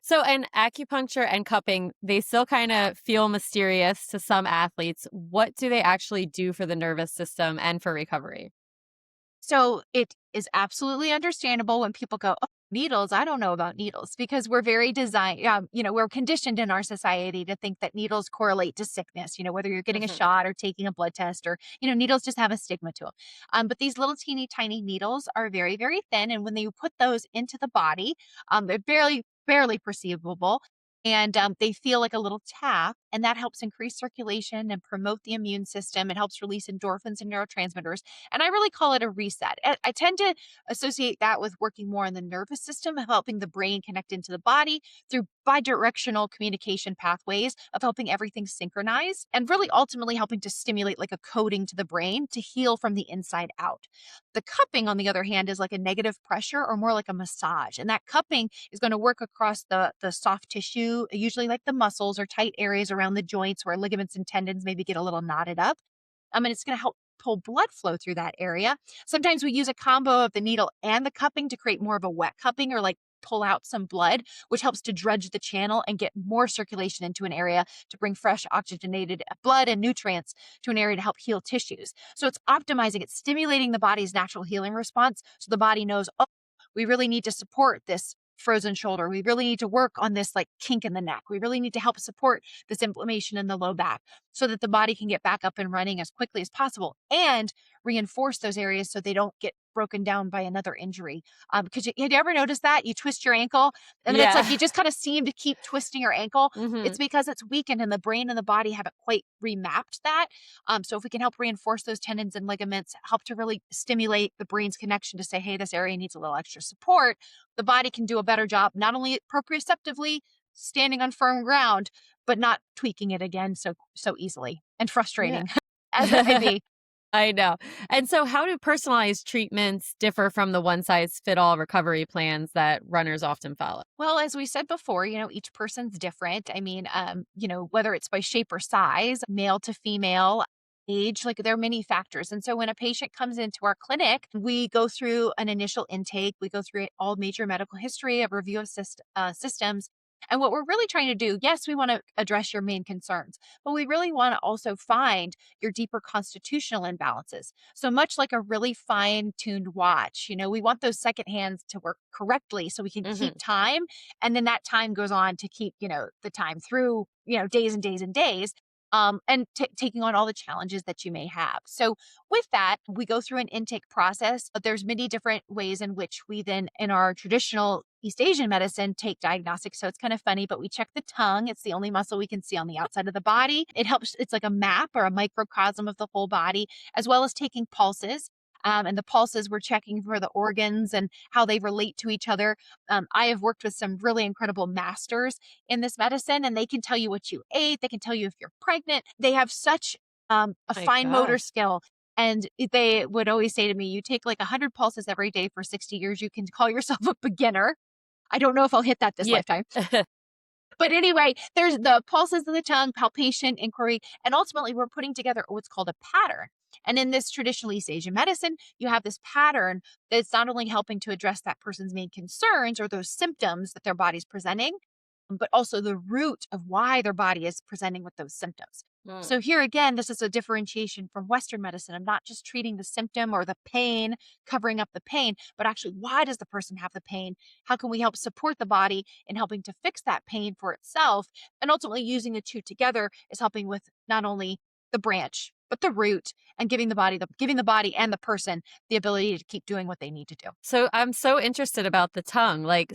So, and acupuncture and cupping, they still kind of feel mysterious to some athletes. What do they actually do for the nervous system and for recovery? So it is absolutely understandable when people go, oh, needles, I don't know about needles because we're very designed, we're conditioned in our society to think that needles correlate to sickness, whether you're getting a Hmm. shot or taking a blood test or, needles just have a stigma to them. But these little teeny tiny needles are very, very thin. And when you put those into the body, they're barely perceivable. And they feel like a little tap, and that helps increase circulation and promote the immune system. It helps release endorphins and neurotransmitters, and I really call it a reset. I tend to associate that with working more on the nervous system, of helping the brain connect into the body through bidirectional communication pathways, of helping everything synchronize, and really ultimately helping to stimulate like a coding to the brain to heal from the inside out. The cupping, on the other hand, is like a negative pressure or more like a massage. And that cupping is going to work across the soft tissue, usually like the muscles or tight areas around the joints where ligaments and tendons maybe get a little knotted up. And it's going to help pull blood flow through that area. Sometimes we use a combo of the needle and the cupping to create more of a wet cupping or like pull out some blood, which helps to dredge the channel and get more circulation into an area to bring fresh oxygenated blood and nutrients to an area to help heal tissues. So it's optimizing, it's stimulating the body's natural healing response. So the body knows, oh, we really need to support this frozen shoulder. We really need to work on this like kink in the neck. We really need to help support this inflammation in the low back so that the body can get back up and running as quickly as possible and reinforce those areas so they don't get broken down by another injury. Because had you ever noticed that you twist your ankle and then it's like Yeah. you just kind of seem to keep twisting your ankle? Hmm. It's because it's weakened and the brain and the body haven't quite remapped that. So if we can help reinforce those tendons and ligaments, help to really stimulate the brain's connection to say, hey, this area needs a little extra support, the body can do a better job, not only proprioceptively standing on firm ground, but not tweaking it again so easily and Yeah. frustrating as it may be. I know. And so, how do personalized treatments differ from the one size fit all recovery plans that runners often follow? Well, as we said before, each person's different. Whether it's by shape or size, male to female, age, like there are many factors. And so when a patient comes into our clinic, we go through an initial intake, we go through all major medical history, a review of systems. And what we're really trying to do, yes, we want to address your main concerns, but we really want to also find your deeper constitutional imbalances. So much like a really fine tuned watch, we want those second hands to work correctly so we can keep Hmm. time. And then that time goes on to keep, the time through, days and days and days. Taking on all the challenges that you may have. So, with that, we go through an intake process. But there's many different ways in which we then, in our traditional East Asian medicine, take diagnostics. So it's kind of funny, but we check the tongue. It's the only muscle we can see on the outside of the body. It helps, it's like a map or a microcosm of the whole body, as well as taking pulses. And the pulses, we're checking for the organs and how they relate to each other. I have worked with some really incredible masters in this medicine, and they can tell you what you ate. They can tell you if you're pregnant. They have such a My fine motor gosh. skill. And they would always say to me, you take like 100 pulses every day for 60 years, you can call yourself a beginner. I don't know if I'll hit that this Yeah. lifetime. But anyway, there's the pulses of the tongue, palpation, inquiry, and ultimately we're putting together what's called a pattern. And in this traditional East Asian medicine, you have this pattern that's not only helping to address that person's main concerns or those symptoms that their body's presenting, but also the root of why their body is presenting with those symptoms. Mm. So here again, this is a differentiation from Western medicine. I'm not just treating the symptom or the pain, covering up the pain, but actually, why does the person have the pain? How can we help support the body in helping to fix that pain for itself? And ultimately, using the two together is helping with not only the branch, but the root, and giving the body and the person the ability to keep doing what they need to do. So, I'm so interested about the tongue. Like,